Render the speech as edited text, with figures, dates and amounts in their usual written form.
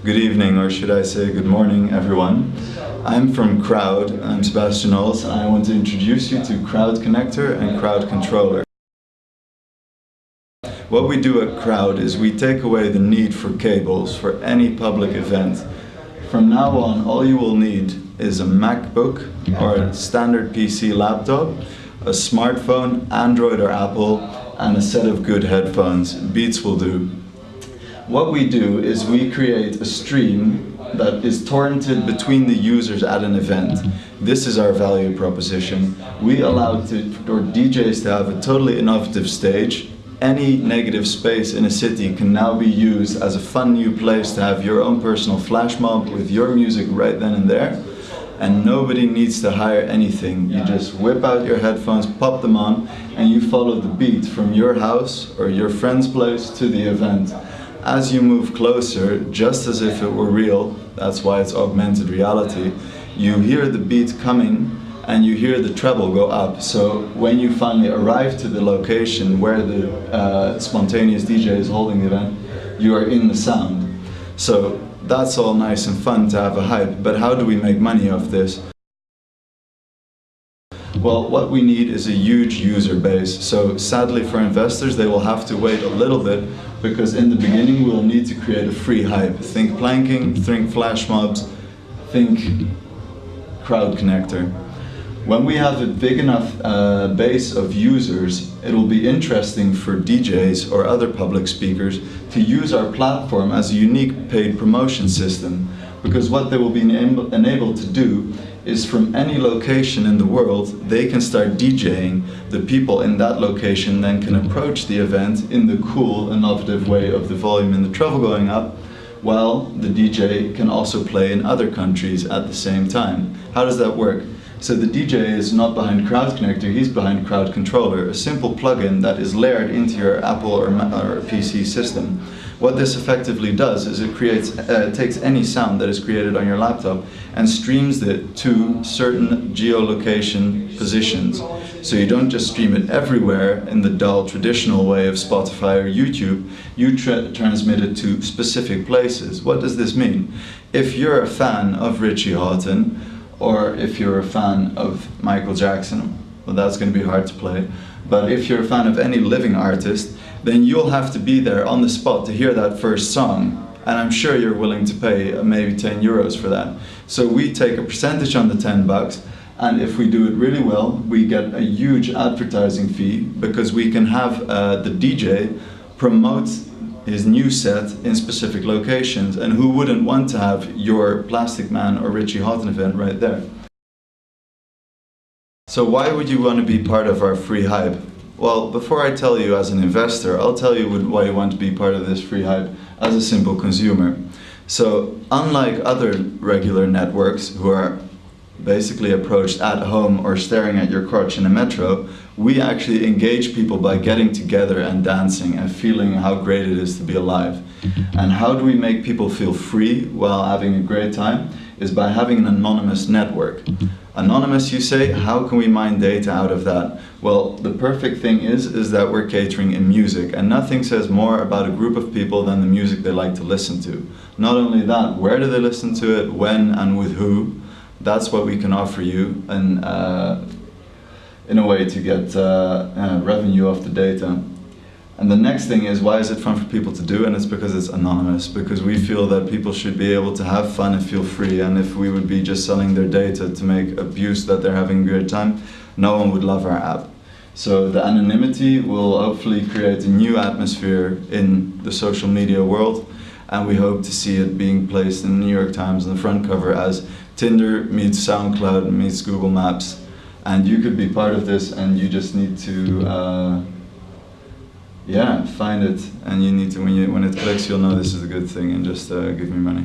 Good evening, or should I say good morning, everyone. I'm from Crowd, I'm Sebastian Knowles, and I want to introduce you to CrowdConnector and CrowdController. What we do at Crowd is we take away the need for cables for any public event. From now on, all you will need is a MacBook or a standard PC laptop, a smartphone, Android or Apple, and a set of good headphones. Beats will do. What we do is we create a stream that is torrented between the users at an event. This is our value proposition. We allow DJs to have a totally innovative stage. Any negative space in a city can now be used as a fun new place to have your own personal flash mob with your music right then and there. And nobody needs to hire anything. You just whip out your headphones, pop them on, and you follow the beat from your house or your friend's place to the event. As you move closer, just as if it were real, that's why it's augmented reality, you hear the beat coming and you hear the treble go up. So when you finally arrive to the location where the spontaneous DJ is holding the event, you are in the sound. So that's all nice and fun to have a hype, but how do we make money off this? Well, what we need is a huge user base. So sadly for investors, they will have to wait a little bit because in the beginning we'll need to create a free hype. Think planking, think flash mobs, think CrowdConnector. When we have a big enough base of users, it will be interesting for DJs or other public speakers to use our platform as a unique paid promotion system. Because what they will be enabled to do is from any location in the world, they can start DJing. The people in that location then can approach the event in the cool, innovative way of the volume and the treble going up, while the DJ can also play in other countries at the same time. How does that work? So the DJ is not behind CrowdConnector, he's behind CrowdController, a simple plugin that is layered into your Apple or PC system. What this effectively does is it takes any sound that is created on your laptop and streams it to certain geolocation positions. So you don't just stream it everywhere in the dull traditional way of Spotify or YouTube, you transmit it to specific places. What does this mean? If you're a fan of Richie Houghton, or if you're a fan of Michael Jackson, well, that's going to be hard to play, but if you're a fan of any living artist, then you'll have to be there on the spot to hear that first song. And I'm sure you're willing to pay maybe 10 euros for that. So we take a percentage on the 10 bucks, and if we do it really well, we get a huge advertising fee because we can have the DJ promote his new set in specific locations. And who wouldn't want to have your Plastic Man or Richie Houghton event right there? So why would you want to be part of our free hype? Well, before I tell you as an investor, I'll tell you why you want to be part of this free hype as a simple consumer. So unlike other regular networks who are basically approached at home or staring at your crotch in a metro, we actually engage people by getting together and dancing and feeling how great it is to be alive. And how do we make people feel free while having a great time? Is by having an anonymous network. Anonymous, you say, how can we mine data out of that? Well, the perfect thing is that we're catering in music, and nothing says more about a group of people than the music they like to listen to. Not only that, where do they listen to it, when and with who? That's what we can offer you, and in a way to get revenue off the data. And the next thing is, why is it fun for people to do? And it's because it's anonymous, because we feel that people should be able to have fun and feel free, and if we would be just selling their data to make abuse that they're having a good time, no one would love our app. So the anonymity will hopefully create a new atmosphere in the social media world, and we hope to see it being placed in the New York Times on the front cover as Tinder meets SoundCloud meets Google Maps. And you could be part of this, and you just need to find it, and you need to, when it clicks, you'll know this is a good thing, and just give me money.